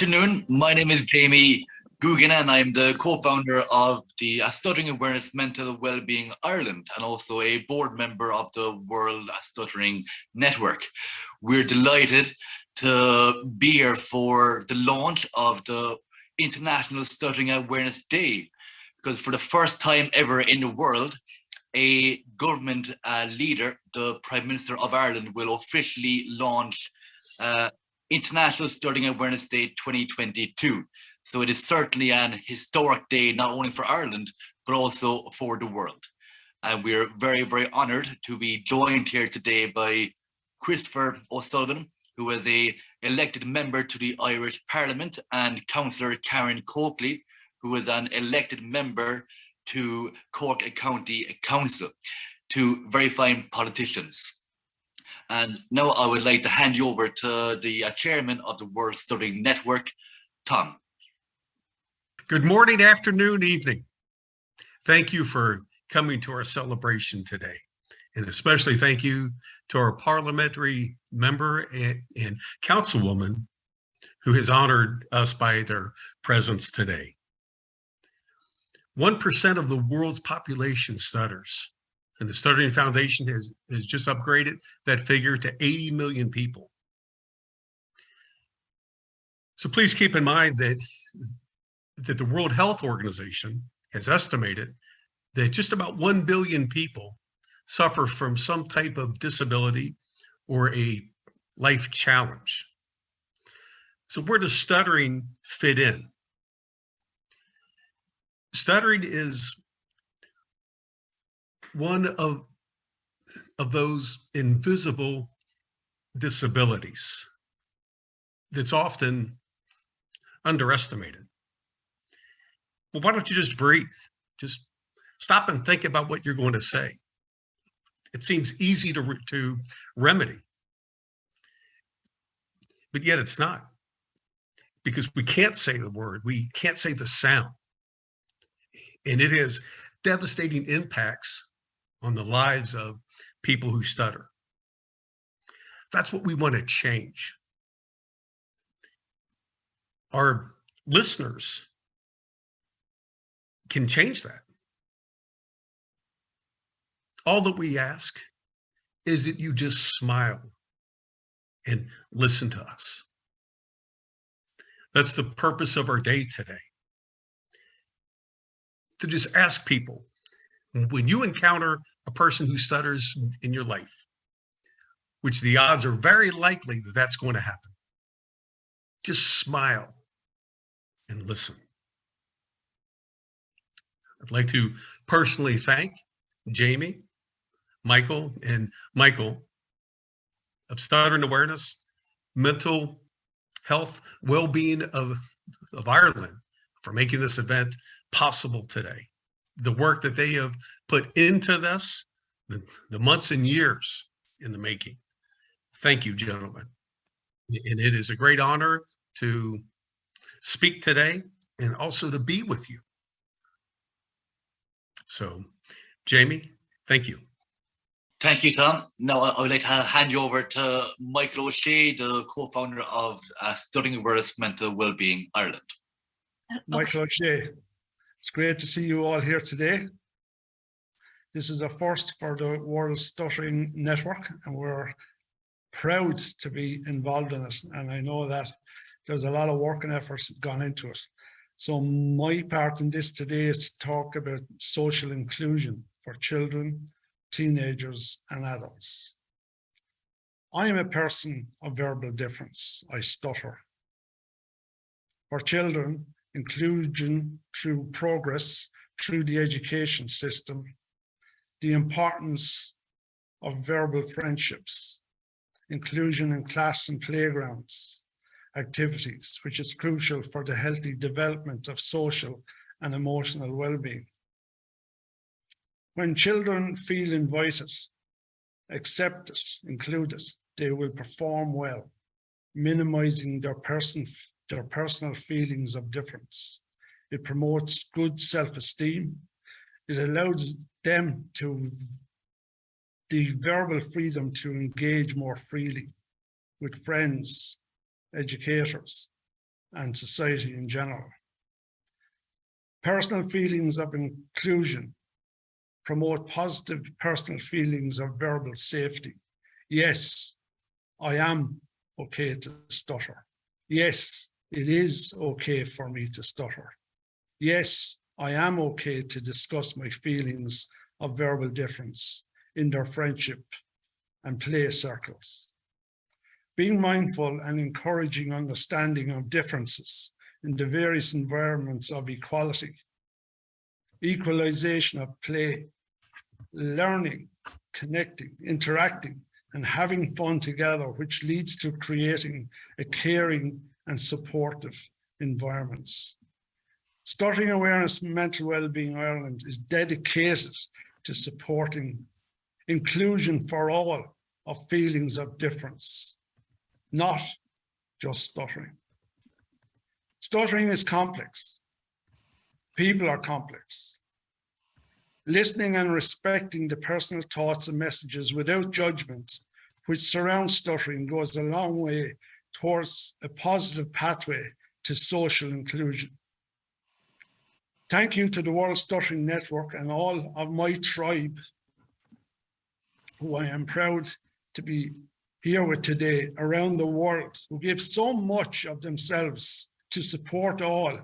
afternoon. My name is Jamie Googan, and I'm the co-founder of the Stuttering Awareness Mental Wellbeing Ireland, and also a board member of the World Stuttering Network. We're delighted to be here for the launch of the International Stuttering Awareness Day, because for the first time ever in the world, a government leader, the Prime Minister of Ireland, will officially launch International Stuttering Awareness Day 2022. So it is certainly an historic day, not only for Ireland, but also for the world. And we're very, very honoured to be joined here today by Christopher O'Sullivan, who is an elected member to the Irish Parliament, and Councillor Karen Coakley, who is an elected member to Cork County Council, two very fine politicians. And now I would like to hand you over to the chairman of the World Stuttering Network, Tom. Good morning, afternoon, evening. Thank you for coming to our celebration today. And especially thank you to our parliamentary member and councilwoman who has honored us by their presence today. 1% of the world's population stutters. And the Stuttering Foundation has just upgraded that figure to 80 million people. So please keep in mind that the World Health Organization has estimated that just about 1 billion people suffer from some type of disability or a life challenge. So where does stuttering fit in? Stuttering is one of those invisible disabilities that's often underestimated. Well, why don't you just breathe? Just stop and think about what you're going to say. It seems easy to remedy, but yet it's not, because we can't say the word, we can't say the sound, and it has devastating impacts on the lives of people who stutter. That's what we want to change. Our listeners can change that. All that we ask is that you just smile and listen to us. That's the purpose of our day today. To just ask people, when you encounter a person who stutters in your life, which the odds are very likely that that's going to happen, just smile and listen. I'd like to personally thank Jamie, Michael, and Michael of Stuttering Awareness, Mental Health, Well-Being of Ireland for making this event possible today. The work that they have put into this, the months and years in the making. Thank you, gentlemen. And it is a great honor to speak today and also to be with you. So, Jamie, thank you. Thank you, Tom. Now I would like to hand you over to Micheál O'Shea, the co-founder of Stuttering Awareness Mental Wellbeing Ireland. Micheál O'Shea. It's great to see you all here today. This is a first for the World Stuttering Network, and we're proud to be involved in it. And I know that there's a lot of work and efforts gone into it. So my part in this today is to talk about social inclusion for children, teenagers, and adults. I am a person of verbal difference. I stutter. For children, inclusion through progress through the education system, the importance of verbal friendships, inclusion in class and playgrounds activities, which is crucial for the healthy development of social and emotional well-being. When children feel invited, accepted, included, they will perform well, minimizing their personal feelings of difference. It promotes good self-esteem. It allows them to the verbal freedom to engage more freely with friends, educators, and society in general. Personal feelings of inclusion promote positive personal feelings of verbal safety. Yes, I am okay to stutter. Yes, it is okay for me to stutter. Yes, I am okay to discuss my feelings of verbal difference in their friendship and play circles. Being mindful and encouraging understanding of differences in the various environments of equality, equalization of play, learning, connecting, interacting, and having fun together, which leads to creating a caring and supportive environments. Stuttering Awareness Mental Wellbeing Ireland is dedicated to supporting inclusion for all of feelings of difference, not just stuttering. Stuttering is complex. People are complex. Listening and respecting the personal thoughts and messages without judgment, which surround stuttering, goes a long way towards a positive pathway to social inclusion. Thank you to the World Stuttering Network and all of my tribe, who I am proud to be here with today around the world, who give so much of themselves to support all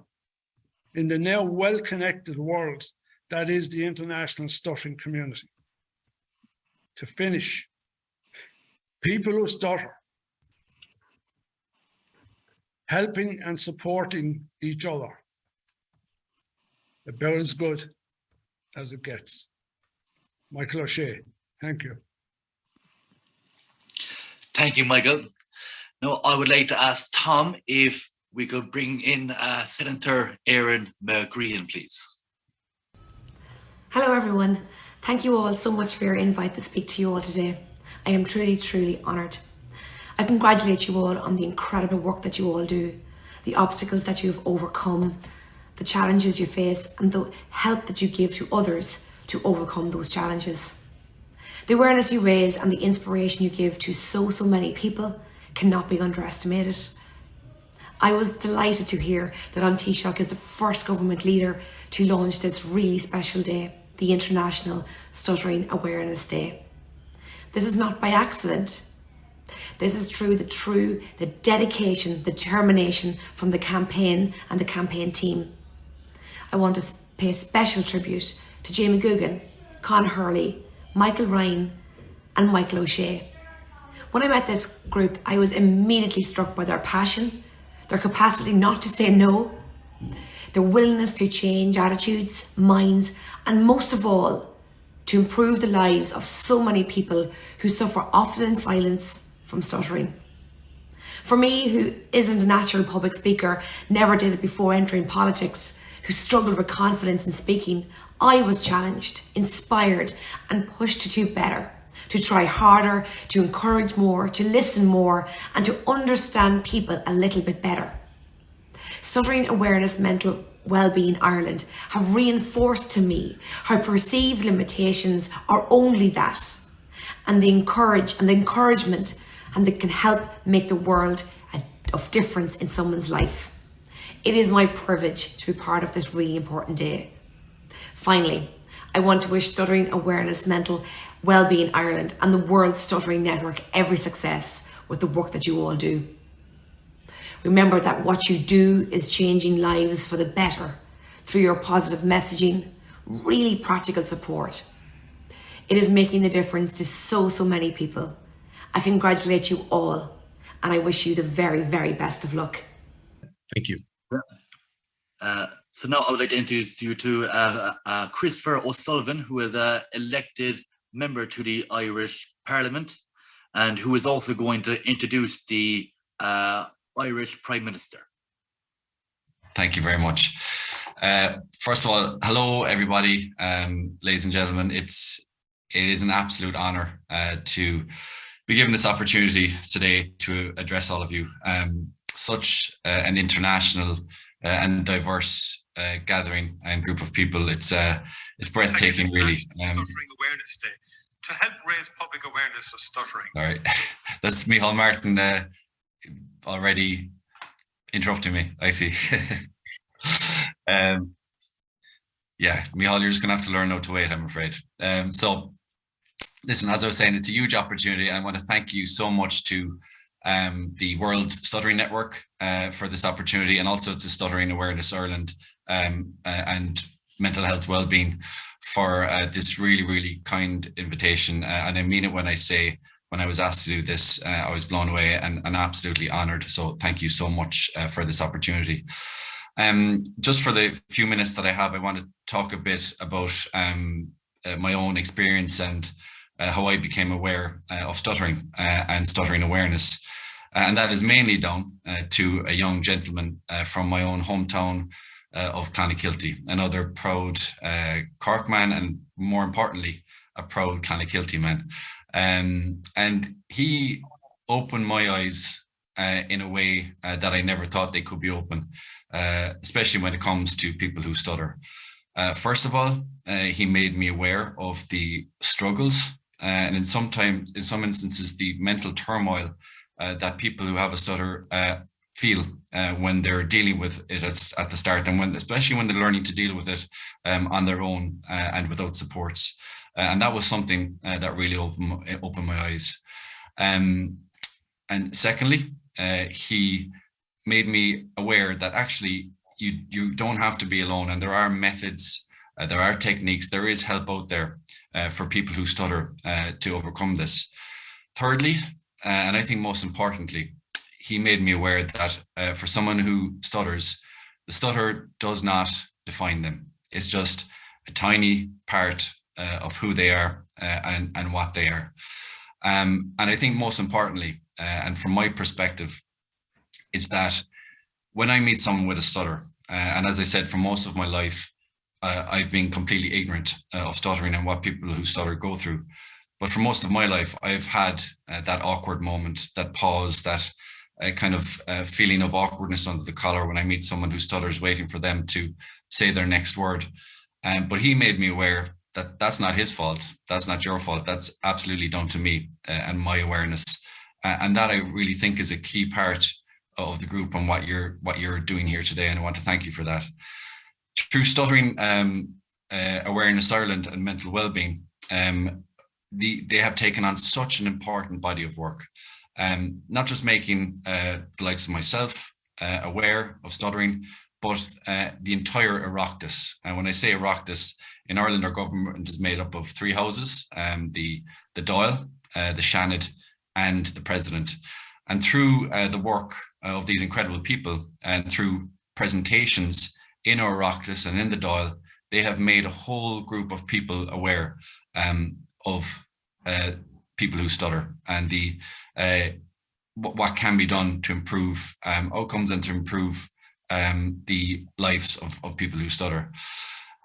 in the now well-connected world that is the international stuttering community. To finish, people who stutter, helping and supporting each other, about as good as it gets. Micheál, O Shea, thank you. Thank you, Michael. Now, I would like to ask Tom if we could bring in Senator Erin McGeehan, please. Hello, everyone. Thank you all so much for your invite to speak to you all today. I am truly, truly honoured. I congratulate you all on the incredible work that you all do, the obstacles that you have overcome, the challenges you face, and the help that you give to others to overcome those challenges. The awareness you raise and the inspiration you give to so many people cannot be underestimated. I was delighted to hear that An Taoiseach is the first government leader to launch this really special day, the International Stuttering Awareness Day. This is not by accident. This is through the dedication, the determination from the campaign and the campaign team. I want to pay special tribute to Jamie Googan, Con Hurley, Michael Ryan and Micheál, O Shea. When I met this group, I was immediately struck by their passion, their capacity not to say no, their willingness to change attitudes, minds, and most of all, to improve the lives of so many people who suffer often in silence from stuttering. For me, who isn't a natural public speaker, never did it before entering politics, who struggled with confidence in speaking, I was challenged, inspired, and pushed to do better, to try harder, to encourage more, to listen more, and to understand people a little bit better. Stuttering Awareness Mental Wellbeing Ireland have reinforced to me how perceived limitations are only that, and the encouragement, and that can help make the world of difference in someone's life. It is my privilege to be part of this really important day. Finally, I want to wish Stuttering Awareness Mental Wellbeing Ireland and the World Stuttering Network every success with the work that you all do. Remember that what you do is changing lives for the better through your positive messaging, really practical support. It is making the difference to so many people. I congratulate you all and I wish you the very, very best of luck. Thank you. So now I would like to introduce you to Christopher O'Sullivan, who is an elected member to the Irish Parliament and who is also going to introduce the Irish Prime Minister. Thank you very much. First of all, hello everybody, ladies and gentlemen. It is an absolute honour to be given this opportunity today to address all of you. Such an international and diverse gathering and group of people. It's breathtaking, really. Stuttering Awareness Day to help raise public awareness of stuttering. All right, that's Micheál Martin already interrupting me. I see. Yeah, Micheál, you're just going to have to learn how to wait, I'm afraid. So, listen, as I was saying, it's a huge opportunity. I want to thank you so much to the World Stuttering Network for this opportunity, and also to Stuttering Awareness Ireland and Mental Health Wellbeing for this really, really kind invitation. And I mean it when I say, when I was asked to do this, I was blown away and absolutely honoured. So thank you so much for this opportunity. Just for the few minutes that I have, I want to talk a bit about my own experience and how I became aware of stuttering and stuttering awareness. And that is mainly down to a young gentleman from my own hometown of Clonakilty, another proud Cork man, and more importantly, a proud Clonakilty man. And he opened my eyes in a way that I never thought they could be open, especially when it comes to people who stutter. First of all, he made me aware of the struggles and in some instances, the mental turmoil that people who have a stutter feel when they're dealing with it at the start, and especially when they're learning to deal with it on their own and without supports. And that was something that really opened my eyes. And secondly, he made me aware that actually you don't have to be alone, and there are methods, there are techniques, there is help out there for people who stutter to overcome this. Thirdly, and I think most importantly, he made me aware that for someone who stutters, the stutter does not define them. It's just a tiny part of who they are and what they are. And I think most importantly, and from my perspective, it's that when I meet someone with a stutter, and as I said, for most of my life, I've been completely ignorant of stuttering and what people who stutter go through. But for most of my life, I've had that awkward moment, that pause, that kind of feeling of awkwardness under the collar when I meet someone who stutters, waiting for them to say their next word. But he made me aware that that's not his fault. That's not your fault. That's absolutely down to me and my awareness. And that I really think is a key part of the group and what you're doing here today. And I want to thank you for that. Through Stuttering Awareness Ireland and Mental Wellbeing, they have taken on such an important body of work, not just making the likes of myself aware of stuttering, but the entire Oireachtas. And when I say Oireachtas, in Ireland, our government is made up of three houses, the Dáil, the Seanad, and the President. And through the work of these incredible people, and through presentations in our Oireachtas and in the Dáil, they have made a whole group of people aware of people who stutter and the what can be done to improve outcomes and to improve the lives of people who stutter.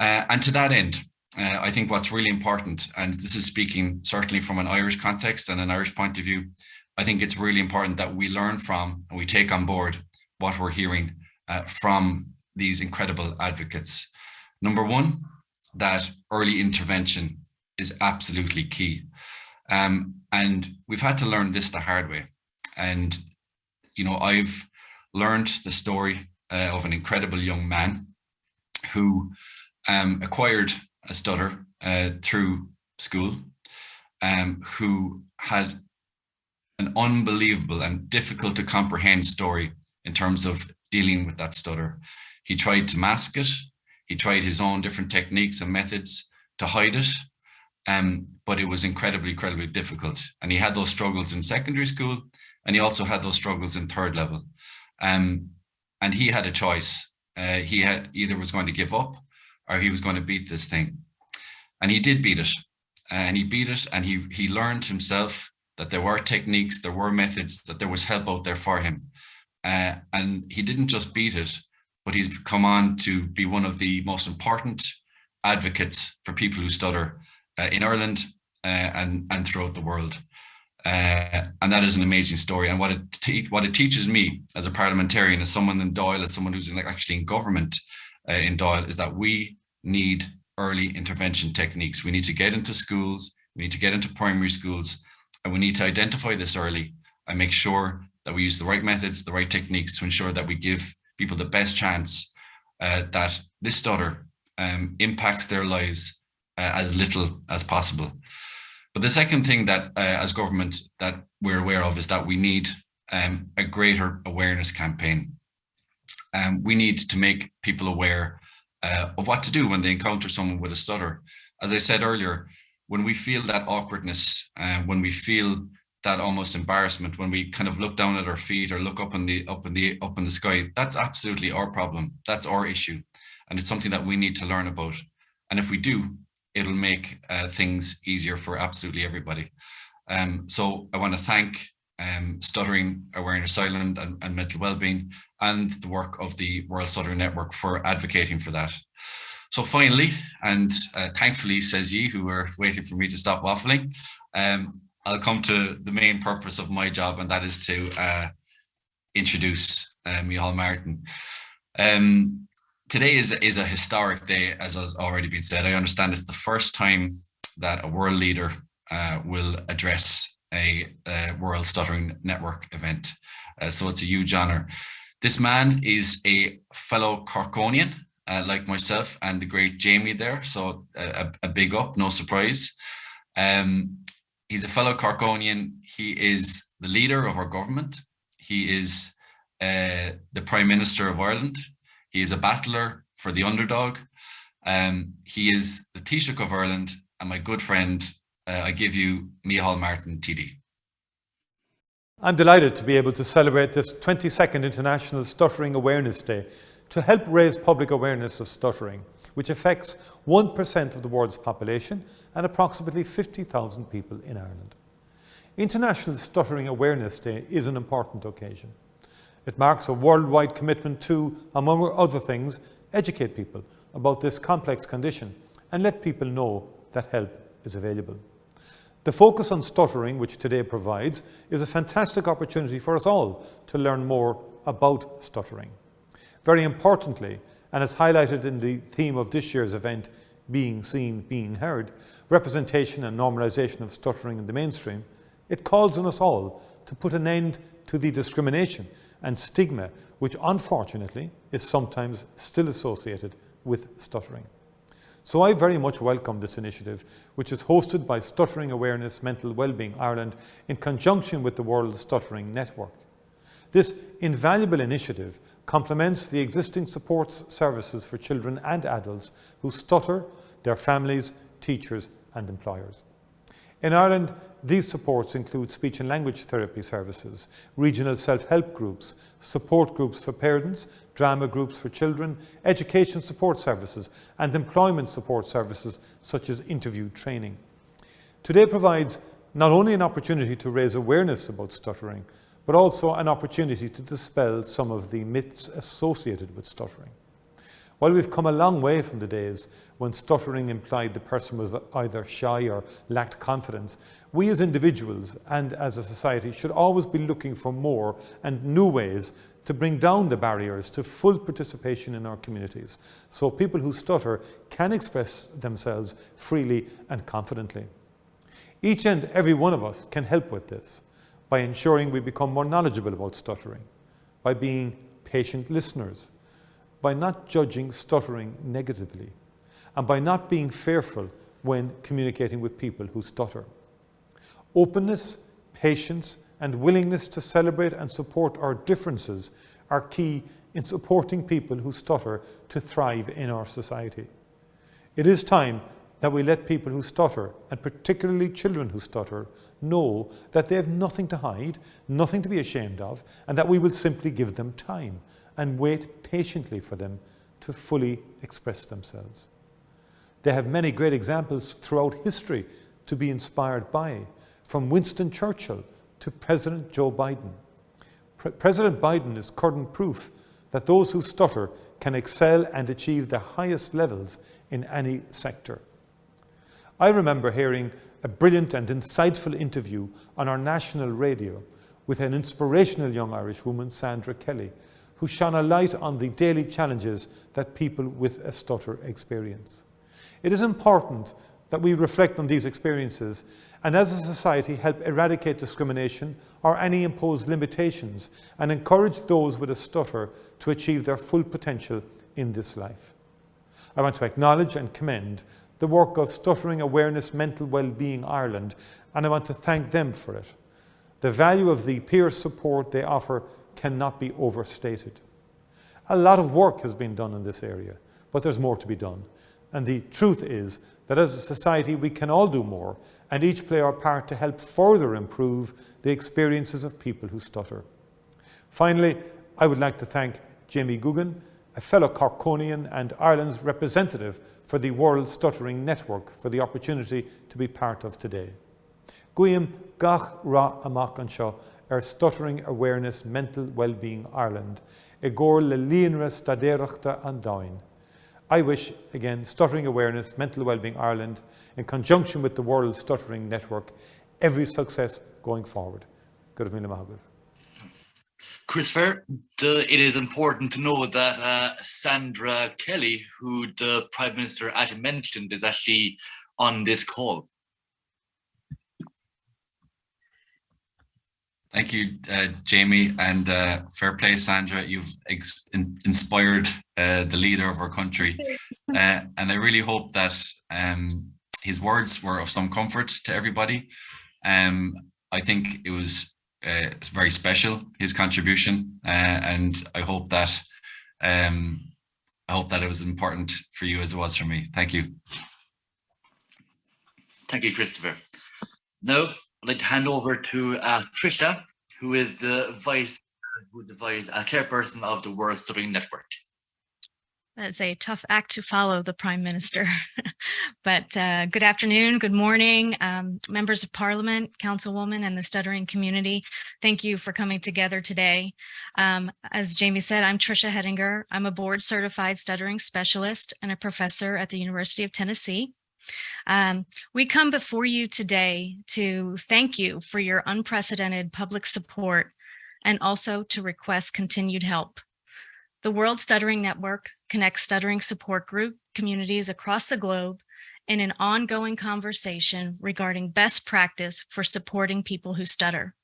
And to that end, I think what's really important, and this is speaking certainly from an Irish context and an Irish point of view, I think it's really important that we learn from and we take on board what we're hearing from these incredible advocates. Number one, that early intervention is absolutely key. And we've had to learn this the hard way. And, you know, I've learned the story of an incredible young man who acquired a stutter through school, who had an unbelievable and difficult to comprehend story in terms of dealing with that stutter. He tried to mask it. He tried his own different techniques and methods to hide it. But it was incredibly, incredibly difficult. And he had those struggles in secondary school, and he also had those struggles in third level. And he had a choice. He had either was going to give up or he was going to beat this thing. And he did beat it. And he beat it, and he learned himself that there were techniques, there were methods, that there was help out there for him. And he didn't just beat it, but he's come on to be one of the most important advocates for people who stutter in Ireland and throughout the world. And that is an amazing story. And what it teaches me as a parliamentarian, as someone in Dáil, as someone who's actually in government in Dáil, is that we need early intervention techniques. We need to get into schools, we need to get into primary schools, and we need to identify this early and make sure that we use the right methods, the right techniques to ensure that we give people the best chance that this stutter impacts their lives as little as possible. But the second thing that as government that we're aware of is that we need a greater awareness campaign. We need to make people aware of what to do when they encounter someone with a stutter. As I said earlier, when we feel that awkwardness, when we feel that almost embarrassment, when we kind of look down at our feet or look up in the sky, that's absolutely our problem. That's our issue, and it's something that we need to learn about. And if we do, it'll make things easier for absolutely everybody. So I want to thank Stuttering Awareness Ireland and Mental Wellbeing and the work of the World Stuttering Network for advocating for that. So finally, and thankfully, says ye, who were waiting for me to stop waffling, I'll come to the main purpose of my job, and that is to introduce Micheál Martin. Today is a historic day, as has already been said. I understand it's the first time that a world leader will address a World Stuttering Network event. So it's a huge honor. This man is a fellow Corkonian, like myself and the great Jamie there. So a big up, no surprise. He's a fellow Corkonian. He is the leader of our government. He is the Prime Minister of Ireland. He is a battler for the underdog. He is the Taoiseach of Ireland, and my good friend, I give you Micheál Martin, TD. I'm delighted to be able to celebrate this 22nd International Stuttering Awareness Day to help raise public awareness of stuttering, which affects 1% of the world's population and approximately 50,000 people in Ireland. International Stuttering Awareness Day is an important occasion. It marks a worldwide commitment to, among other things, educate people about this complex condition and let people know that help is available. The focus on stuttering, which today provides, is a fantastic opportunity for us all to learn more about stuttering. Very importantly, and as highlighted in the theme of this year's event, Being Seen, Being Heard, representation and normalisation of stuttering in the mainstream, it calls on us all to put an end to the discrimination and stigma which unfortunately is sometimes still associated with stuttering. So I very much welcome this initiative, which is hosted by Stuttering Awareness Mental Wellbeing Ireland in conjunction with the World Stuttering Network. This invaluable initiative complements the existing supports services for children and adults who stutter, their families, teachers and employers. In Ireland, these supports include speech and language therapy services, regional self-help groups, support groups for parents, drama groups for children, education support services and employment support services such as interview training. Today provides not only an opportunity to raise awareness about stuttering, but also an opportunity to dispel some of the myths associated with stuttering. While we've come a long way from the days when stuttering implied the person was either shy or lacked confidence, we as individuals and as a society should always be looking for more and new ways to bring down the barriers to full participation in our communities, so people who stutter can express themselves freely and confidently. Each and every one of us can help with this by ensuring we become more knowledgeable about stuttering, by being patient listeners, by not judging stuttering negatively, and by not being fearful when communicating with people who stutter. Openness, patience, and willingness to celebrate and support our differences are key in supporting people who stutter to thrive in our society. It is time that we let people who stutter, and particularly children who stutter, know that they have nothing to hide, nothing to be ashamed of, and that we will simply give them time and wait patiently for them to fully express themselves. They have many great examples throughout history to be inspired by, from Winston Churchill to President Joe Biden. President Biden is current proof that those who stutter can excel and achieve the highest levels in any sector. I remember hearing a brilliant and insightful interview on our national radio with an inspirational young Irish woman, Sandra Kelly, who shone a light on the daily challenges that people with a stutter experience. It is important that we reflect on these experiences and as a society help eradicate discrimination or any imposed limitations and encourage those with a stutter to achieve their full potential in this life. I want to acknowledge and commend the work of Stuttering Awareness Mental Wellbeing Ireland, and I want to thank them for it. The value of the peer support they offer cannot be overstated. A lot of work has been done in this area, but there's more to be done. And the truth is that as a society we can all do more and each play our part to help further improve the experiences of people who stutter. Finally, I would like to thank Jamie Googan, a fellow Corkonian and Ireland's representative for the World Stuttering Network, for the opportunity to be part of today. Guim gach ra amach anseo Stuttering Awareness Mental Wellbeing Ireland, Egor le líonra stadéireachta an Dáin. I wish, again, Stuttering Awareness Mental Wellbeing Ireland, in conjunction with the World Stuttering Network, every success going forward. Good evening, Mahagov. Christopher, it is important to know that Sandra Kelly, who the Prime Minister actually mentioned, is actually on this call. Thank you, Jamie, and fair play, Sandra. You've inspired the leader of our country, and I really hope that his words were of some comfort to everybody. I think it was very special, his contribution, and I hope that it was important for you as it was for me. Thank you. Thank you, Christopher. Now, I'd like to hand over to Tricia, who is the chairperson of the World Stuttering Network. That's a tough act to follow, the Prime Minister. But good afternoon, good morning, members of Parliament, Councilwoman, and the stuttering community. Thank you for coming together today. As Jamie said, I'm Tricia Hedinger. I'm a board-certified stuttering specialist and a professor at the University of Tennessee. We come before you today to thank you for your unprecedented public support and also to request continued help. The World Stuttering Network connects stuttering support group communities across the globe in an ongoing conversation regarding best practice for supporting people who stutter.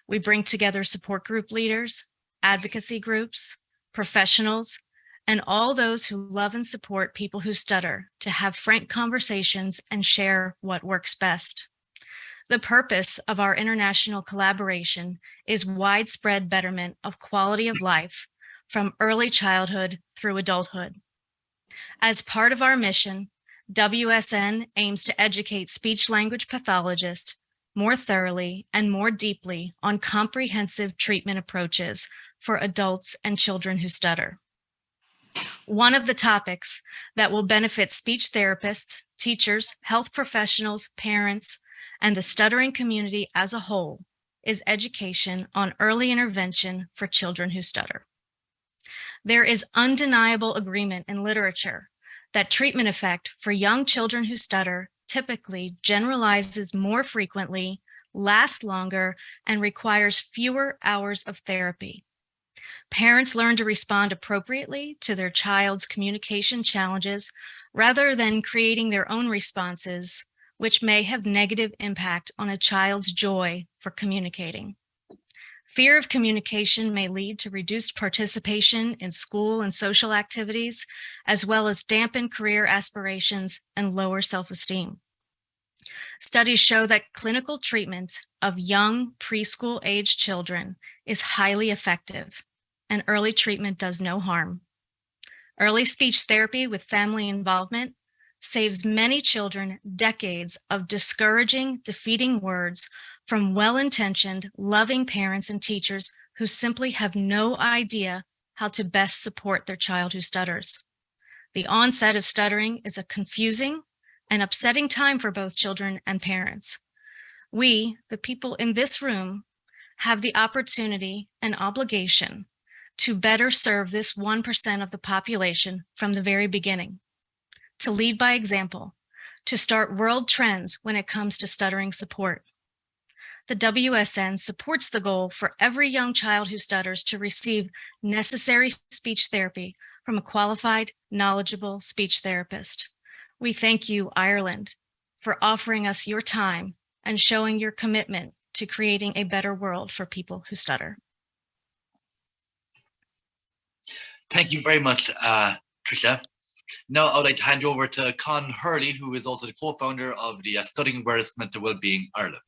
We bring together support group leaders, advocacy groups, professionals, and all those who love and support people who stutter to have frank conversations and share what works best. The purpose of our international collaboration is widespread betterment of quality of life from early childhood through adulthood. As part of our mission, WSN aims to educate speech-language pathologists more thoroughly and more deeply on comprehensive treatment approaches for adults and children who stutter. One of the topics that will benefit speech therapists, teachers, health professionals, parents, and the stuttering community as a whole is education on early intervention for children who stutter. There is undeniable agreement in literature that treatment effect for young children who stutter typically generalizes more frequently, lasts longer, and requires fewer hours of therapy. Parents learn to respond appropriately to their child's communication challenges rather than creating their own responses, which may have negative impact on a child's joy for communicating. Fear of communication may lead to reduced participation in school and social activities, as well as dampen career aspirations and lower self-esteem. Studies show that clinical treatment of young preschool-age children is highly effective, and early treatment does no harm. Early speech therapy with family involvement saves many children decades of discouraging, defeating words from well-intentioned, loving parents and teachers who simply have no idea how to best support their child who stutters. The onset of stuttering is a confusing and upsetting time for both children and parents. We, the people in this room, have the opportunity and obligation to better serve this 1% of the population from the very beginning, to lead by example, to start world trends when it comes to stuttering support. The WSN supports the goal for every young child who stutters to receive necessary speech therapy from a qualified, knowledgeable speech therapist. We thank you, Ireland, for offering us your time and showing your commitment to creating a better world for people who stutter. Thank you very much, Tricia. Now I would like to hand you over to Con Hurley, who is also the co-founder of the Stuttering Awareness Mental Wellbeing Ireland.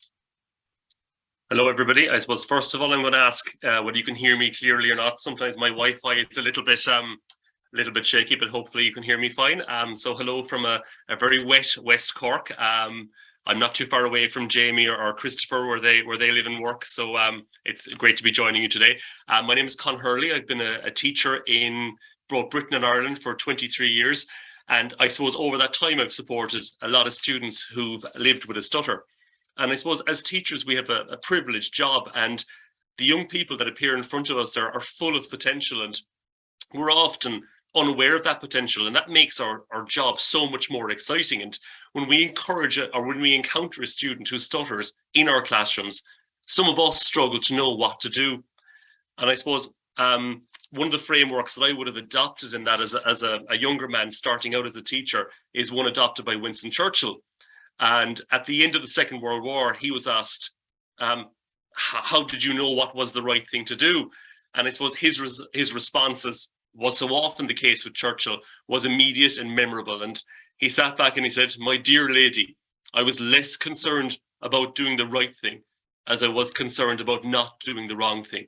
Hello, everybody. I suppose, first of all, I'm going to ask whether you can hear me clearly or not. Sometimes my Wi-Fi is a little bit shaky, but hopefully you can hear me fine. So hello from a very wet West Cork. I'm not too far away from Jamie or Christopher where they live and work. So it's great to be joining you today. My name is Con Hurley. I've been a teacher in both Britain and Ireland for 23 years. And I suppose over that time, I've supported a lot of students who've lived with a stutter. And I suppose as teachers, we have a privileged job, and the young people that appear in front of us are full of potential, and we're often unaware of that potential, and that makes our job so much more exciting. And when we encourage it, or when we encounter a student who stutters in our classrooms, some of us struggle to know what to do. And I suppose one of the frameworks that I would have adopted in that as a younger man starting out as a teacher is one adopted by Winston Churchill. And at the end of the Second World War, he was asked, how did you know what was the right thing to do? And I suppose his responses was so often the case with Churchill, was immediate and memorable. And he sat back and he said, "My dear lady, I was less concerned about doing the right thing as I was concerned about not doing the wrong thing."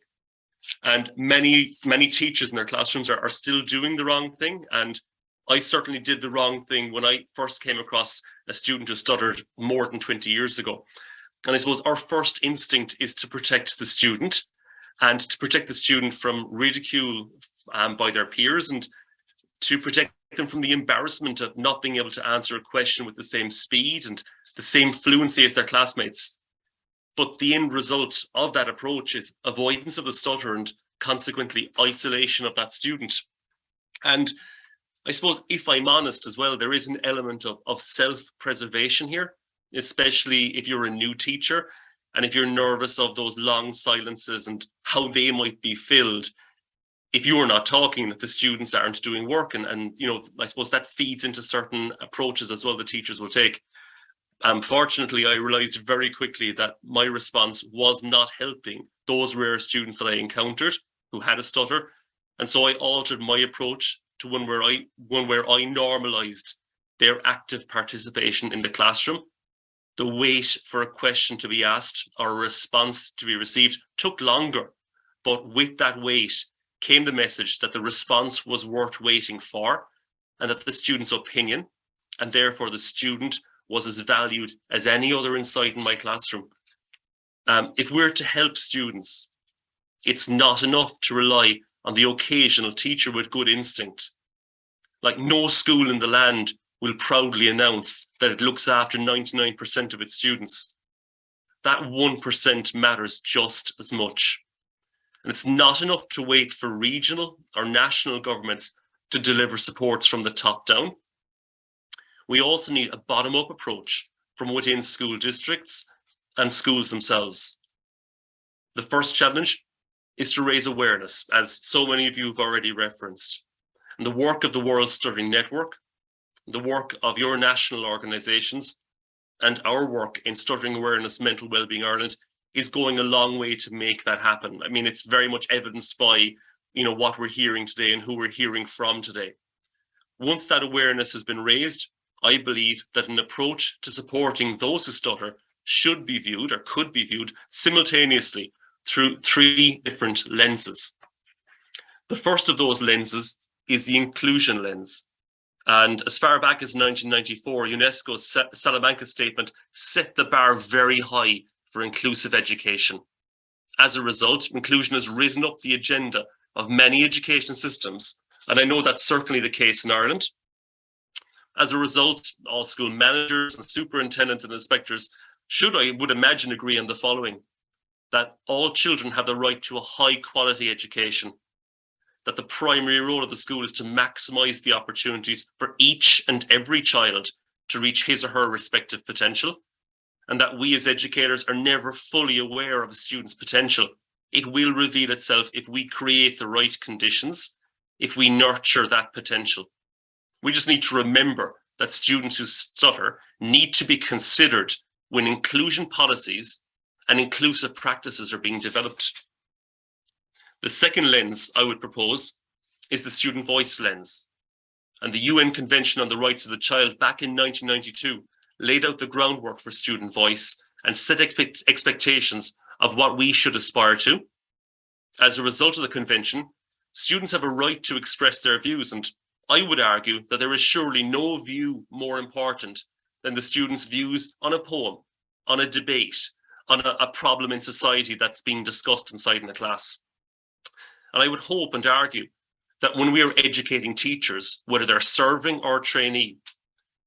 And many teachers in their classrooms are still doing the wrong thing. And I certainly did the wrong thing when I first came across a student who stuttered more than 20 years ago. And I suppose our first instinct is to protect the student, and to protect the student from ridicule by their peers, and to protect them from the embarrassment of not being able to answer a question with the same speed and the same fluency as their classmates. But the end result of that approach is avoidance of the stutter and consequently isolation of that student. And I suppose, if I'm honest as well, there is an element of self-preservation here, especially if you're a new teacher and if you're nervous of those long silences and how they might be filled if you're not talking, that the students aren't doing work. And you know, I suppose that feeds into certain approaches as well the teachers will take. Fortunately, I realized very quickly that my response was not helping those rare students that I encountered who had a stutter. And so I altered my approach to one where I normalized their active participation in the classroom. The wait for a question to be asked or a response to be received took longer, but with that wait came the message that the response was worth waiting for, and that the student's opinion, and therefore the student, was as valued as any other inside in my classroom. If we're to help students, it's not enough to rely on the occasional teacher with good instinct. Like, no school in the land will proudly announce that it looks after 99% of its students. That 1% matters just as much. And it's not enough to wait for regional or national governments to deliver supports from the top down. We also need a bottom-up approach from within school districts and schools themselves. The first challenge is to raise awareness, as so many of you have already referenced. And the work of the World Stuttering Network, the work of your national organisations, and our work in Stuttering Awareness Mental Wellbeing Ireland is going a long way to make that happen. I mean, it's very much evidenced by, you know, what we're hearing today and who we're hearing from today. Once that awareness has been raised, I believe that an approach to supporting those who stutter should be viewed, or could be viewed, simultaneously through 3 different lenses. The first of those lenses is the inclusion lens. And as far back as 1994, UNESCO's Salamanca statement set the bar very high for inclusive education. As a result, inclusion has risen up the agenda of many education systems, and I know that's certainly the case in Ireland. As a result, all school managers and superintendents and inspectors should, I would imagine, agree on the following: that all children have the right to a high quality education, that the primary role of the school is to maximise the opportunities for each and every child to reach his or her respective potential, and that we as educators are never fully aware of a student's potential. It will reveal itself if we create the right conditions, if we nurture that potential. We just need to remember that students who stutter need to be considered when inclusion policies and inclusive practices are being developed. The second lens I would propose is the student voice lens. And the UN Convention on the Rights of the Child back in 1992 laid out the groundwork for student voice and set expectations of what we should aspire to. As a result of the convention, students have a right to express their views, and I would argue that there is surely no view more important than the students' views on a poem, on a debate, on a problem in society that's being discussed inside in a class. And I would hope and argue that when we are educating teachers, whether they're serving or trainee,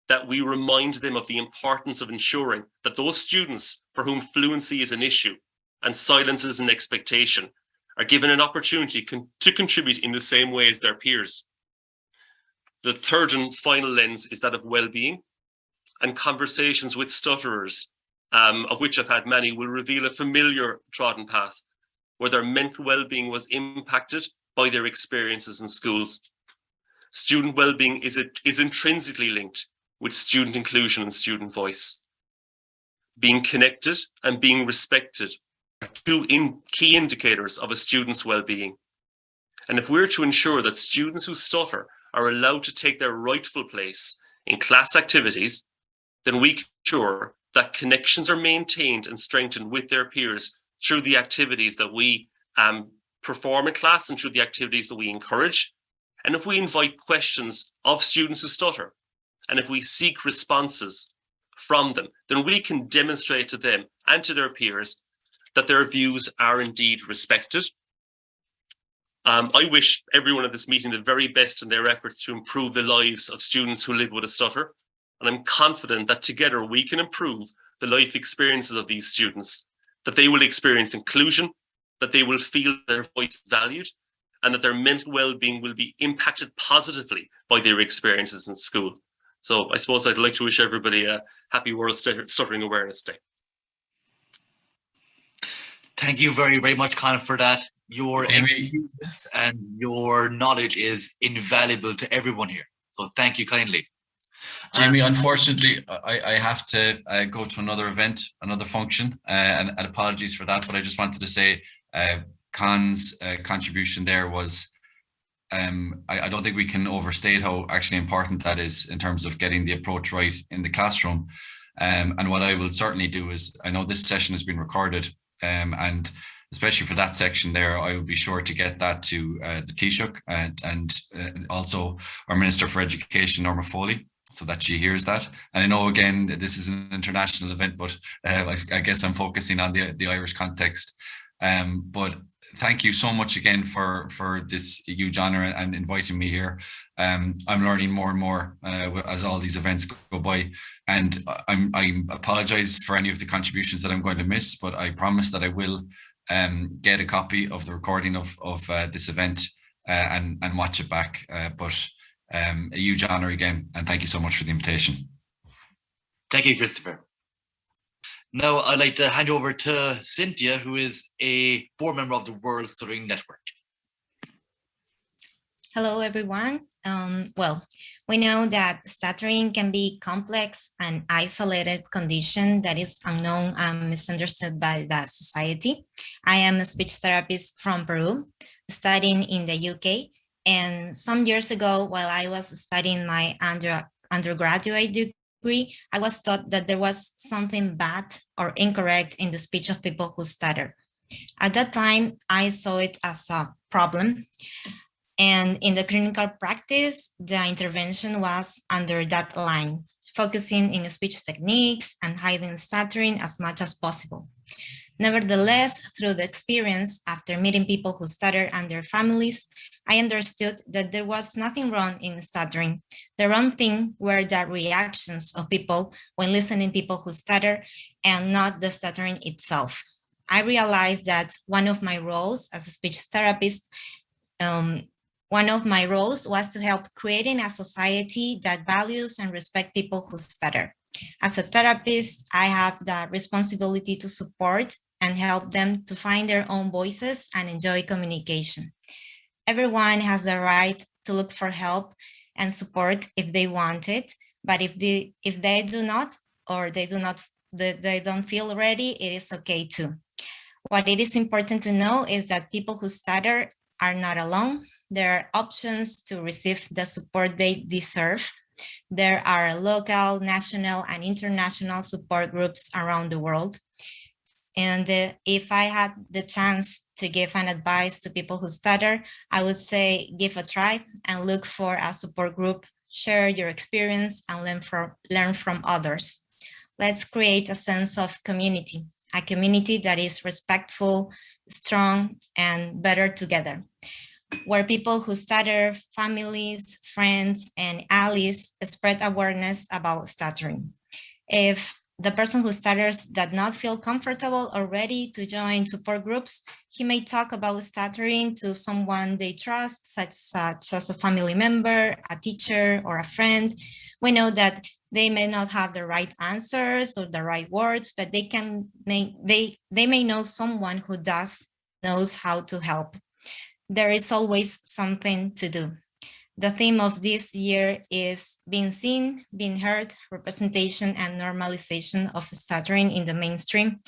that we remind them of the importance of ensuring that those students for whom fluency is an issue and silence is an expectation are given an opportunity to contribute in the same way as their peers. The third and final lens is that of well-being, and conversations with stutterers, of which I've had many, will reveal a familiar trodden path where their mental well-being was impacted by their experiences in schools. Student well-being is intrinsically linked with student inclusion and student voice. Being connected and being respected are two key indicators of a student's well-being. And if we're to ensure that students who stutter are allowed to take their rightful place in class activities, then we can ensure that connections are maintained and strengthened with their peers through the activities that we perform in class and through the activities that we encourage. And if we invite questions of students who stutter, and if we seek responses from them, then we can demonstrate to them and to their peers that their views are indeed respected. I wish everyone at this meeting the very best in their efforts to improve the lives of students who live with a stutter. And I'm confident that together we can improve the life experiences of these students, that they will experience inclusion, that they will feel their voice valued, and that their mental well-being will be impacted positively by their experiences in school. So I suppose I'd like to wish everybody a happy World Stuttering Awareness Day. Thank you very, very much, Conor, for that. Your experience and your knowledge is invaluable to everyone here. So thank you kindly. Jamie, unfortunately, I have to go to another event, another function, and apologies for that. But I just wanted to say Con's contribution there was, I don't think we can overstate how actually important that is in terms of getting the approach right in the classroom. And what I will certainly do is, I know this session has been recorded, and especially for that section there, I will be sure to get that to the Taoiseach and also our Minister for Education, Norma Foley, so that she hears that. And I know, again, this is an international event, but I guess I'm focusing on the Irish context. But thank you so much again for this huge honour and inviting me here. I'm learning more and more as all these events go by, and I apologise for any of the contributions that I'm going to miss, but I promise that I will get a copy of the recording of this event and watch it back. But a huge honour again, and thank you so much for the invitation. Thank you, Christopher. Now I'd like to hand over to Cynthia, who is a board member of the World Stuttering Network. Hello, everyone. Well, we know that stuttering can be complex and isolated condition that is unknown and misunderstood by the society. I am a speech therapist from Peru, studying in the UK. And some years ago, while I was studying my undergraduate degree, I was taught that there was something bad or incorrect in the speech of people who stutter. At that time, I saw it as a problem. And in the clinical practice, the intervention was under that line, focusing in speech techniques and hiding stuttering as much as possible. Nevertheless, through the experience, after meeting people who stutter and their families, I understood that there was nothing wrong in stuttering. The wrong thing were the reactions of people when listening to people who stutter and not the stuttering itself. I realized that one of my roles as a speech therapist was to help creating a society that values and respects people who stutter. As a therapist, I have the responsibility to support and help them to find their own voices and enjoy communication. Everyone has the right to look for help and support if they want it, But if they do not, or they don't feel ready, it is okay too. What it is important to know is that people who stutter are not alone. There are options to receive the support they deserve. There are local, national, and international support groups around the world. And if I had the chance to give an advice to people who stutter, I would say give a try and look for a support group, share your experience, and learn from others. Let's create a sense of community, a community that is respectful, strong, and better together, where people who stutter, families, friends, and allies spread awareness about stuttering. If the person who stutters does not feel comfortable or ready to join support groups, he may talk about stuttering to someone they trust, such as a family member, a teacher, or a friend. We know that they may not have the right answers or the right words, but they may know someone who knows how to help. There is always something to do. The theme of this year is being seen, being heard, representation, and normalization of stuttering in the mainstream.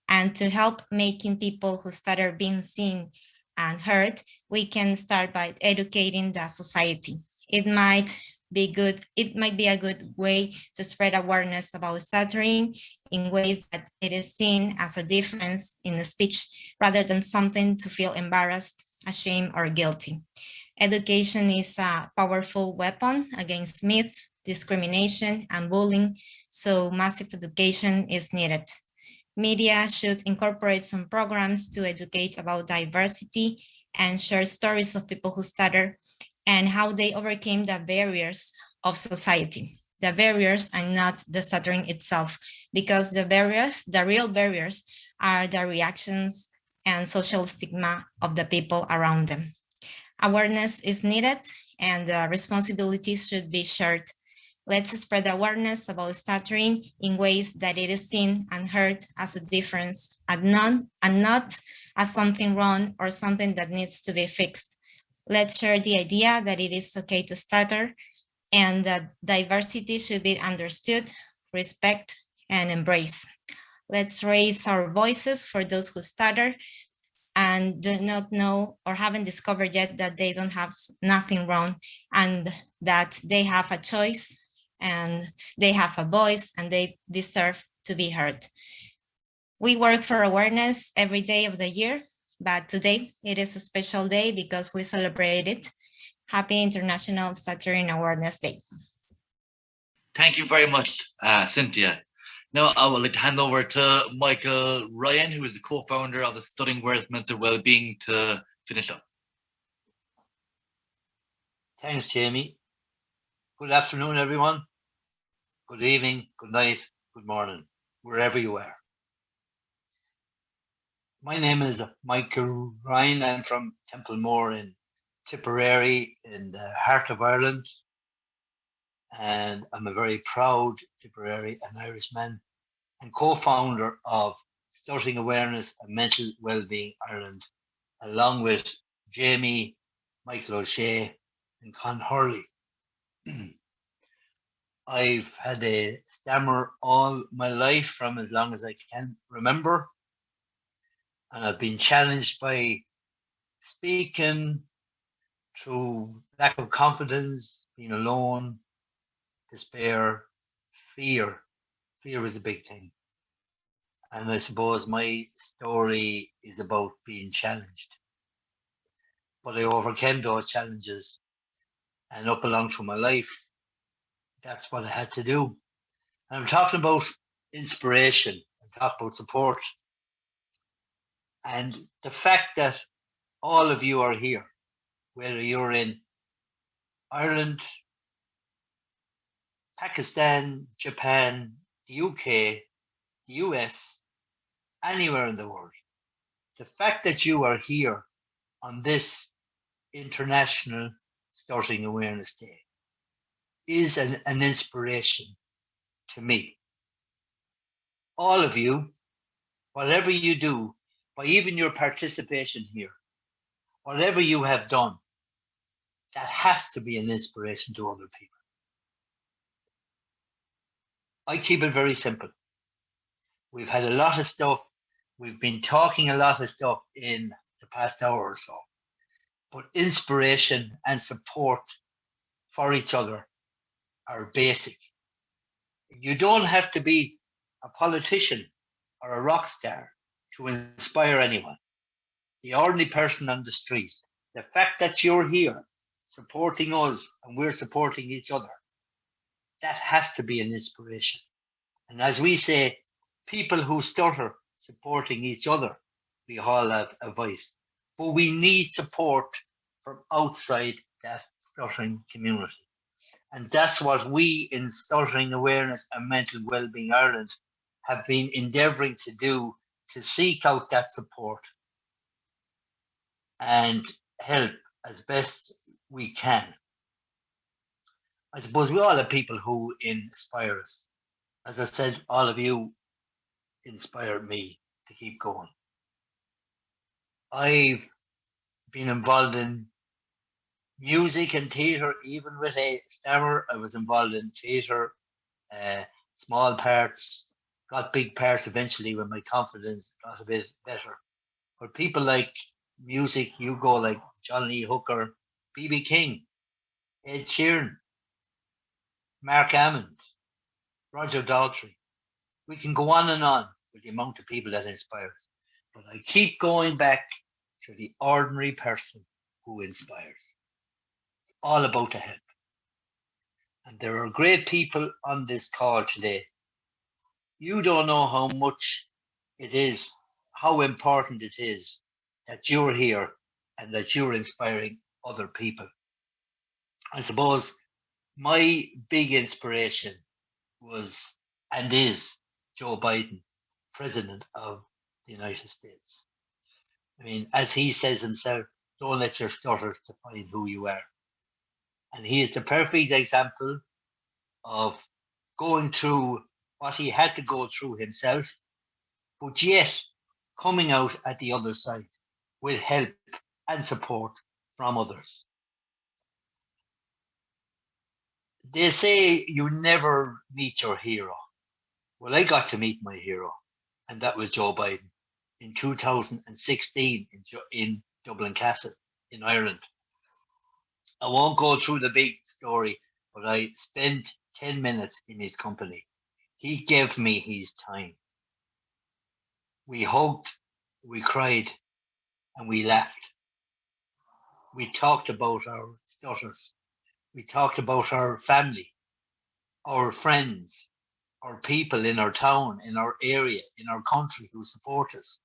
And to help making people who stutter being seen and heard, we can start by educating the society. It might be a good way to spread awareness about stuttering in ways that it is seen as a difference in the speech rather than something to feel embarrassed, ashamed, or guilty. Education is a powerful weapon against myths, discrimination, and bullying, so massive education is needed. Media should incorporate some programs to educate about diversity and share stories of people who stutter and how they overcame the barriers of society. The barriers and not the stuttering itself, because the real barriers are the reactions and social stigma of the people around them. Awareness is needed and the responsibilities should be shared. Let's spread awareness about stuttering in ways that it is seen and heard as a difference and not as something wrong or something that needs to be fixed. Let's share the idea that it is okay to stutter and that diversity should be understood, respect, and embraced. Let's raise our voices for those who stutter and do not know or haven't discovered yet that they don't have nothing wrong and that they have a choice and they have a voice and they deserve to be heard. We work for awareness every day of the year, but today it is a special day because we celebrate it. Happy International Stuttering Awareness Day. Thank you very much, Cynthia. Now, I would like to hand over to Micheál Ryan, who is the co-founder of the Stuttering Awareness Mental Wellbeing, to finish up. Thanks, Jamie. Good afternoon, everyone. Good evening, good night, good morning, wherever you are. My name is Micheál Ryan. I'm from Templemore in Tipperary in the heart of Ireland. And I'm a very proud Tipperary and Irishman and co-founder of Stuttering Awareness and Mental Wellbeing Ireland, along with Jamie, Michael O'Shea, and Con Hurley. I've had a stammer all my life from as long as I can remember. And I've been challenged by speaking through lack of confidence, being alone, despair, fear. Fear is a big thing. And I suppose my story is about being challenged. But I overcame those challenges and up along through my life, that's what I had to do. And I'm talking about inspiration, I'm talking about support. And the fact that all of you are here, whether you're in Ireland, Pakistan, Japan, the UK, the US, anywhere in the world, the fact that you are here on this International Stuttering Awareness Day is an inspiration to me. All of you, whatever you do, by even your participation here, whatever you have done, that has to be an inspiration to other people. I keep it very simple. We've had a lot of stuff. We've been talking a lot of stuff in the past hour or so. But inspiration and support for each other are basic. You don't have to be a politician or a rock star to inspire anyone. The ordinary person on the street, the fact that you're here supporting us and we're supporting each other, that has to be an inspiration. And as we say, people who stutter supporting each other, we all have a voice. But we need support from outside that stuttering community. And that's what we in Stuttering Awareness and Mental Wellbeing Ireland have been endeavouring to do, to seek out that support and help as best we can. I suppose we all have people who inspire us. As I said, all of you inspired me to keep going. I've been involved in music and theatre, even with a stammer. I was involved in theatre, small parts, got big parts eventually when my confidence got a bit better. But people like music, you go like John Lee Hooker, B.B. King, Ed Sheeran, Mark Hammond, Roger Daltrey. We can go on and on with the amount of people that inspire us. But I keep going back to the ordinary person who inspires. It's all about the help. And there are great people on this call today. You don't know how much it is, how important it is that you're here and that you're inspiring other people. I suppose my big inspiration was and is Joe Biden, President of the United States. I mean, as he says himself, don't let your stutter define who you are. And he is the perfect example of going through what he had to go through himself, but yet coming out at the other side with help and support from others. They say you never meet your hero. Well, I got to meet my hero, and that was Joe Biden in 2016 in Dublin Castle in Ireland. I won't go through the big story, but I spent 10 minutes in his company. He gave me his time. We hugged, we cried, and we laughed. We talked about our stutters. We talked about our family, our friends, our people in our town, in our area, in our country who support us.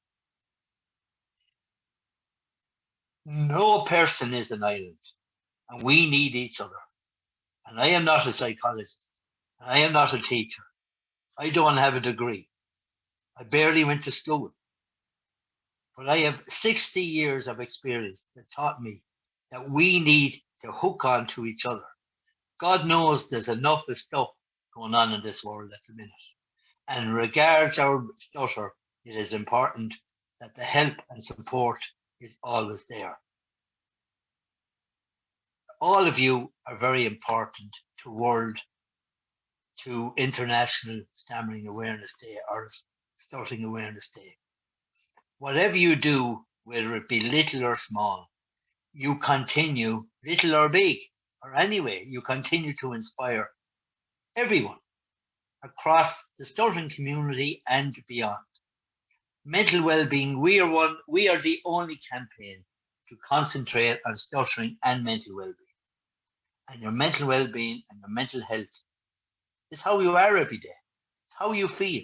No person is an island, and we need each other. And I am not a psychologist. I am not a teacher. I don't have a degree. I barely went to school. But I have 60 years of experience that taught me that we need to hook on to each other. God knows there's enough of stuff going on in this world at the minute. And regards our stutter, it is important that the help and support is always there. All of you are very important to International Stammering Awareness Day or Stuttering Awareness Day. Whatever you do, whether it be little or small, you continue, little or big, or anyway, you continue to inspire everyone across the stuttering community and beyond. Mental well-being, we are the only campaign to concentrate on stuttering and mental well-being. And your mental well-being and your mental health is how you are every day. It's how you feel.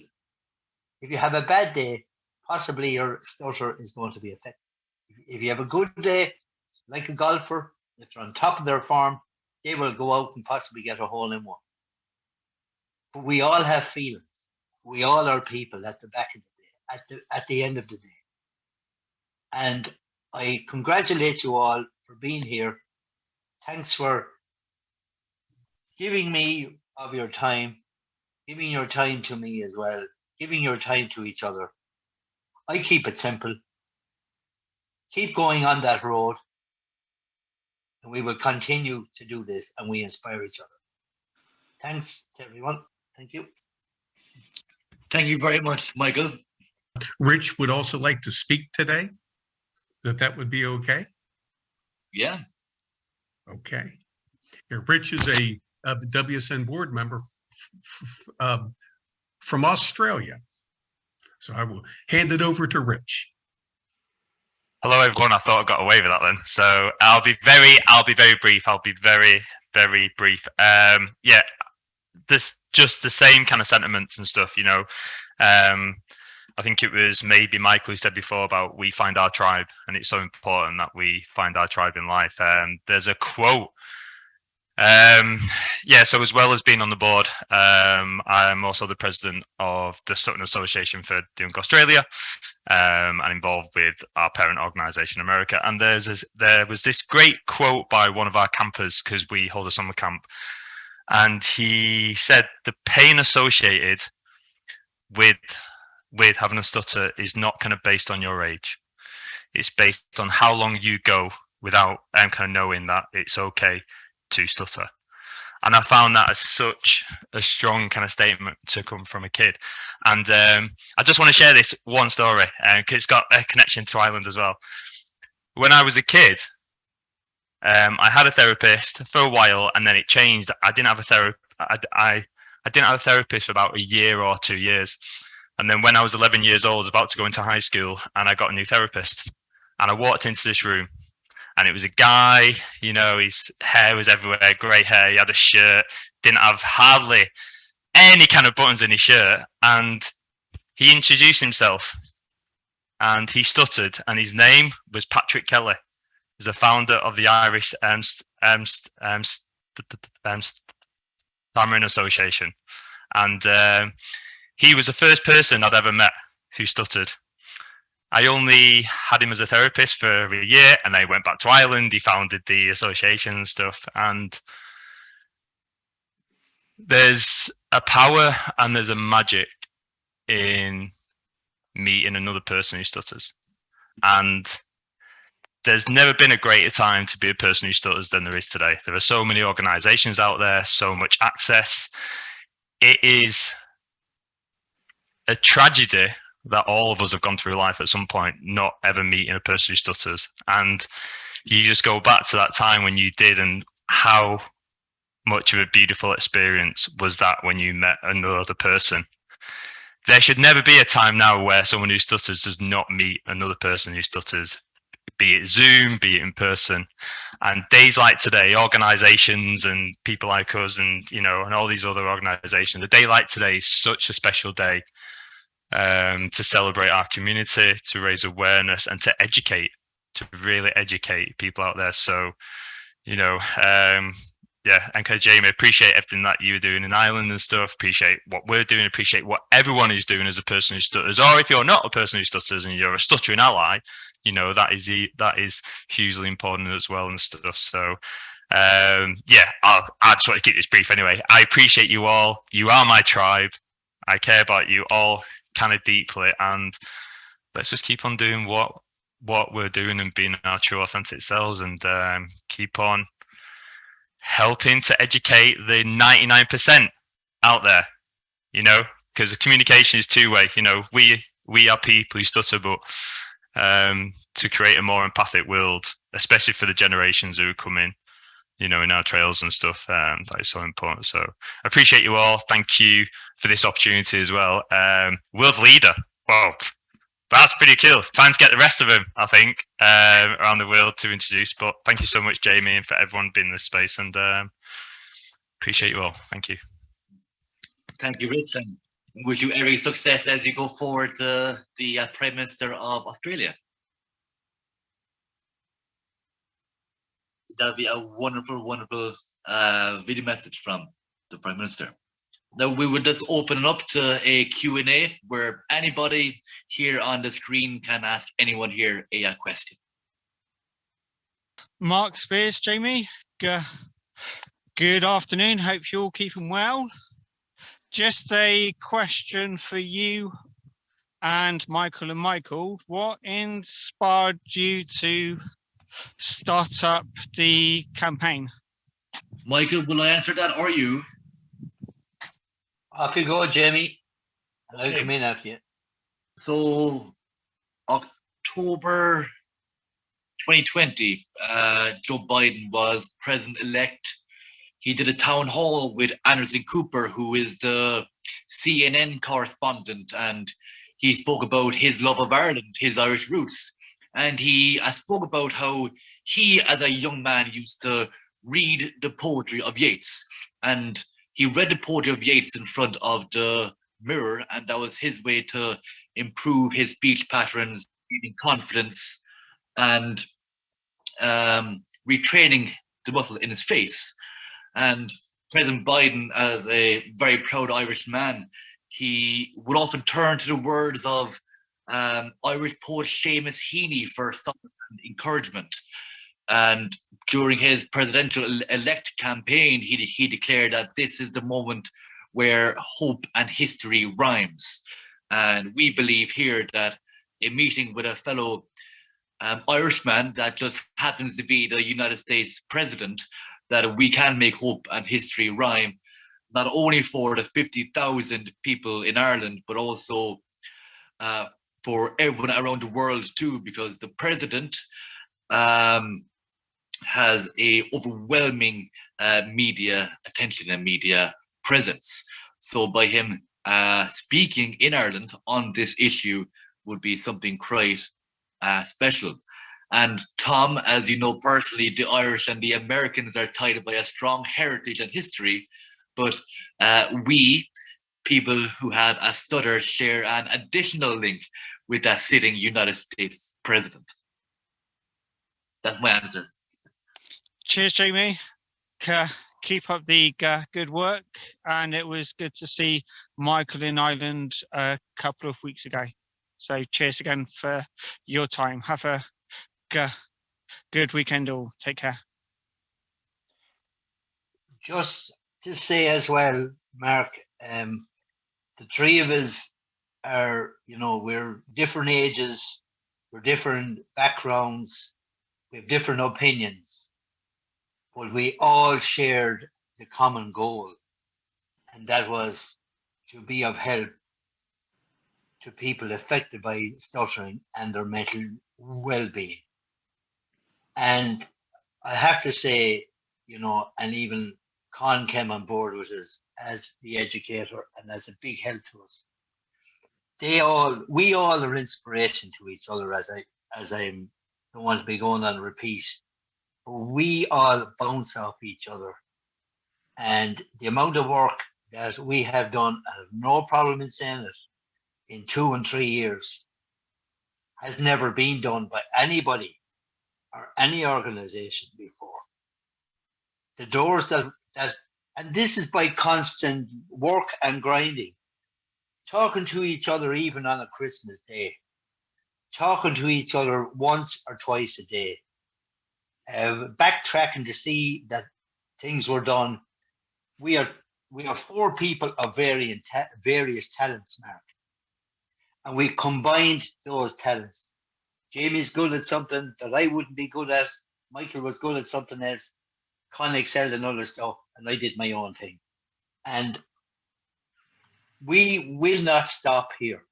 If you have a bad day, possibly your stutter is going to be affected. If you have a good day, like a golfer, if they're on top of their form, they will go out and possibly get a hole in one. But we all have feelings. We all are people at the back of the day, at the end of the day. And I congratulate you all for being here. Thanks for giving me of your time, giving your time to me as well, giving your time to each other. I keep it simple. Keep going on that road, and we will continue to do this, and we inspire each other. Thanks to everyone. Thank you. Thank you very much, Michael. Rich would also like to speak today. That would be okay? Yeah. Okay. Yeah, Rich is a WSN board member from Australia. So I will hand it over to Rich. Hello, everyone. I thought I got away with that then. So I'll be very brief. I'll be very brief. Yeah, this just the same kind of sentiments and stuff, you know. I think it was maybe Michael who said before about we find our tribe, and it's so important that we find our tribe in life. There's a quote. Yeah, so as well as being on the board, I'm also the president of the Stuttering Association for Doing Australia, and involved with our parent organisation, America. And there was this great quote by one of our campers, because we hold a summer camp, and he said the pain associated with having a stutter is not kind of based on your age. It's based on how long you go without kind of knowing that it's okay to stutter. And I found that as such a strong kind of statement to come from a kid. And I just want to share this one story, because it's got a connection to Ireland as well. When I was a kid, I had a therapist for a while, and then it changed. I didn't have a therapist. I didn't have a therapist for about a year or 2 years. And then when I was 11 years old, I was about to go into high school, and I got a new therapist. And I walked into this room, and it was a guy, you know, his hair was everywhere, grey hair, he had a shirt, didn't have hardly any kind of buttons in his shirt. And he introduced himself, and he stuttered, and his name was Patrick Kelly. He's the founder of the Irish Stammering Association. And he was the first person I'd ever met who stuttered. I only had him as a therapist for a year, and then he went back to Ireland. He founded the association and stuff. And there's a power and there's a magic in meeting another person who stutters. And there's never been a greater time to be a person who stutters than there is today. There are so many organizations out there, so much access. It is a tragedy that all of us have gone through life at some point, not ever meeting a person who stutters. And you just go back to that time when you did, and how much of a beautiful experience was that when you met another person. There should never be a time now where someone who stutters does not meet another person who stutters, be it Zoom, be it in person. And days like today, organizations and people like us and, you know, and all these other organizations, a day like today is such a special day. To celebrate our community, to raise awareness, and to educate, to really educate people out there. So, you know, yeah, and Jamie, appreciate everything that you're doing in Ireland and stuff. Appreciate what we're doing. Appreciate what everyone is doing as a person who stutters. Or if you're not a person who stutters and you're a stuttering ally, you know, that is hugely important as well and stuff. So, yeah, I just want to keep this brief anyway. I appreciate you all. You are my tribe. I care about you all kind of deeply, and let's just keep on doing what we're doing and being our true authentic selves, and keep on helping to educate the 99% out there, you know, because the communication is two-way. You know, we are people who stutter, but to create a more empathic world, especially for the generations who are coming, you know, in our trails and stuff, that is so important. So I appreciate you all. Thank you for this opportunity as well. World leader. Wow, that's pretty cool. Time to get the rest of them, I think, around the world to introduce. But thank you so much, Jamie, and for everyone being in this space. And appreciate you all. Thank you. Thank you, Rich, and wish you every success as you go forward to the Prime Minister of Australia. That'll be a wonderful, wonderful video message from the Prime Minister. Now we would just open it up to a Q&A where anybody here on the screen can ask anyone here a question. Mark Spears, Jamie, good afternoon. Hope you're all keeping well. Just a question for you and Michael. What inspired you to start up the campaign? Michael, will I answer that or you? Off you go, Jamie. And I'll come in after you. So, October 2020, Joe Biden was president-elect. He did a town hall with Anderson Cooper, who is the CNN correspondent, and he spoke about his love of Ireland, his Irish roots. And he spoke about how he, as a young man, used to read the poetry of Yeats. And he read the poetry of Yeats in front of the mirror, and that was his way to improve his speech patterns, gaining confidence, and retraining the muscles in his face. And President Biden, as a very proud Irish man, he would often turn to the words of Irish poet Seamus Heaney for solace and encouragement. And during his presidential elect campaign, he declared that this is the moment where hope and history rhymes. And we believe here that a meeting with a fellow Irishman that just happens to be the United States president, that we can make hope and history rhyme, not only for the 50,000 people in Ireland, but also for everyone around the world too, because the president has a overwhelming media attention and media presence. So by him speaking in Ireland on this issue would be something quite special. And Tom, as you know personally, the Irish and the Americans are tied by a strong heritage and history, but we, people who have a stutter, share an additional link with that sitting United States president. That's my answer. Cheers, Jamie. Keep up the good work. And it was good to see Michael in Ireland a couple of weeks ago. So cheers again for your time. Have a good weekend all. Take care. Just to say as well, Mark, the three of us are, we're different ages, we're different backgrounds, we have different opinions, but we all shared the common goal, and that was to be of help to people affected by stuttering and their mental well-being. And I have to say, and even Con came on board with us as the educator and as a big help to us. We all are inspiration to each other, as I don't want to be going on repeat. But we all bounce off each other. And the amount of work that we have done, I have no problem in saying it, in 2 and 3 years, has never been done by anybody or any organization before. The doors that and this is by constant work and grinding, talking to each other even on a Christmas day, talking to each other once or twice a day, backtracking to see that things were done. We are 4 people of various talents, Mark, and we combined those talents. Jamie's good at something that I wouldn't be good at. Michael was good at something else. Con excelled in other stuff, and I did my own thing. And we will not stop here.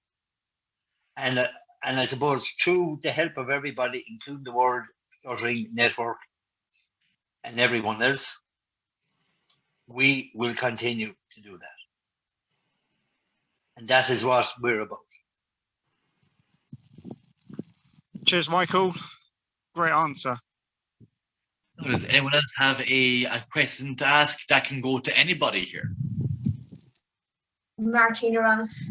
And I suppose through the help of everybody, including the World Stuttering Network and everyone else, we will continue to do that. And that is what we're about. Cheers, Michael. Great answer. Does anyone else have a question to ask that can go to anybody here? Martina Ross.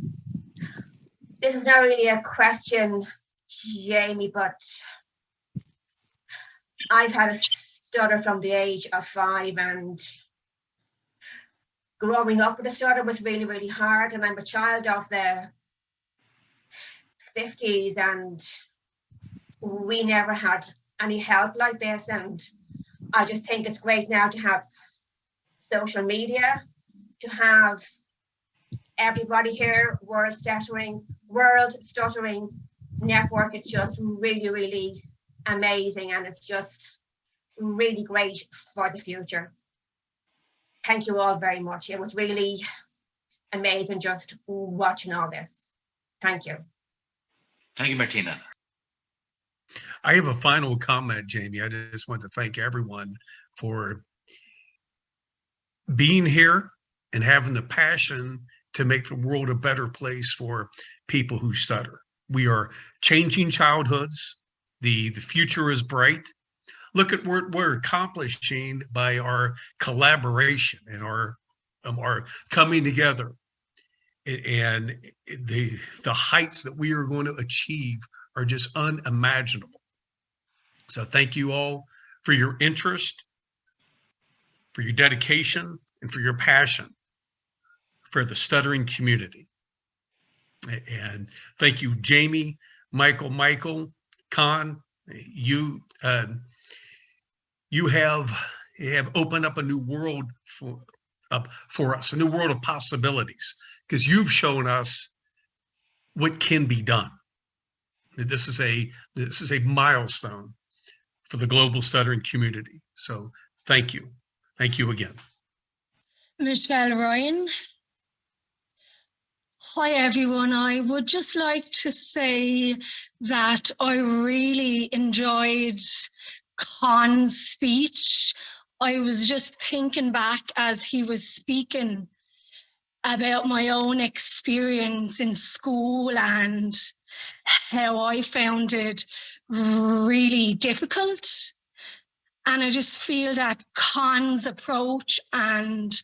This is not really a question, Jamie, but I've had a stutter from the age of 5, and growing up with a stutter was really, really hard. And I'm a child of the 50s, and we never had any help like this. And I just think it's great now to have social media, to have everybody here. World Stuttering Network is just really, really amazing, and it's just really great for the future. Thank you all very much. It was really amazing just watching all this. Thank you. Thank you, Martina. I have a final comment, Jamie. I just want to thank everyone for being here and having the passion to make the world a better place for people who stutter. We are changing childhoods. The future is bright. Look at what we're accomplishing by our collaboration and our coming together. And the heights that we are going to achieve are just unimaginable. So thank you all for your interest, for your dedication, and for your passion for the stuttering community. And thank you, Jamie, Michael, Con. You have opened up a new world for us, a new world of possibilities, because you've shown us what can be done. This is a milestone for the global stuttering community. So thank you again. Micheál Ryan. Hi everyone, I would just like to say that I really enjoyed Con's speech. I was just thinking back as he was speaking about my own experience in school and how I found it really difficult. And I just feel that Con's approach and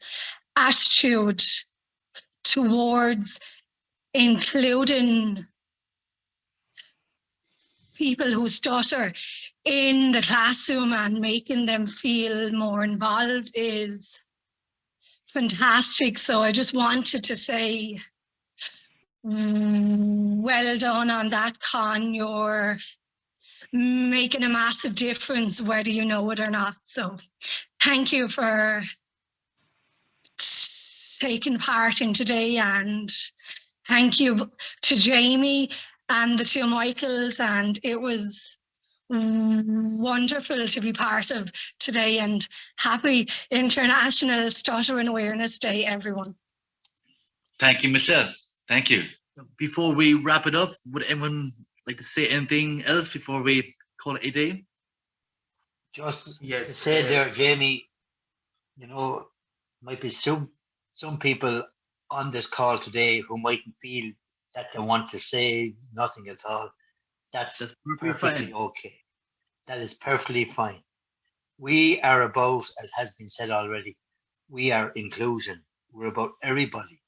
attitude towards including people who stutter in the classroom and making them feel more involved is fantastic. So I just wanted to say, well done on that, Con. You're making a massive difference, whether you know it or not. So thank you for taking part in today, and thank you to Jamie and the two Michaels, and it was wonderful to be part of today, and happy International Stuttering Awareness Day, everyone. Thank you, Micheál. Thank you. Before we wrap it up, would anyone like to say anything else before we call it a day? Just yes, to say there, Jamie, might be some people on this call today who mightn't feel that they want to say nothing at all. That's perfectly okay. That is perfectly fine. We are about, as has been said already, we are inclusion. We're about everybody.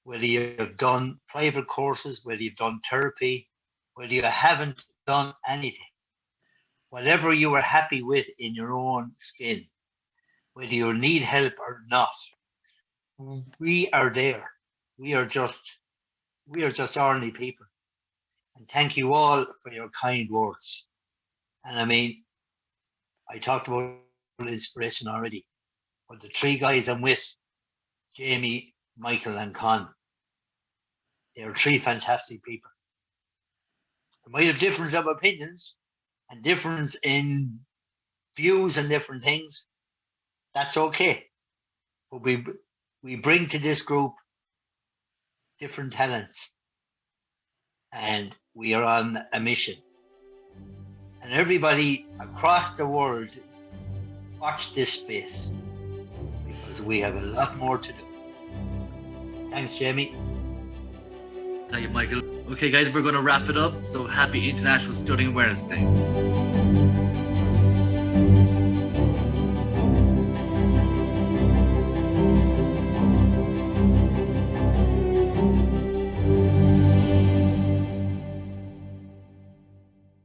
Whether you've done private courses, whether you've done therapy, whether you haven't done anything, whatever you are happy with in your own skin, whether you need help or not, we are there. We are just ordinary people. And thank you all for your kind words. And I mean, I talked about inspiration already, but the three guys I'm with, Jamie, Michael and Con, they are three fantastic people. We might have difference of opinions and difference in views and different things. That's okay. But we bring to this group different talents, and we are on a mission. And everybody across the world, watch this space, because we have a lot more to do. Thanks, Jamie. Thank you, Michael. Okay, guys, we're going to wrap it up. So happy International Stuttering Awareness Day.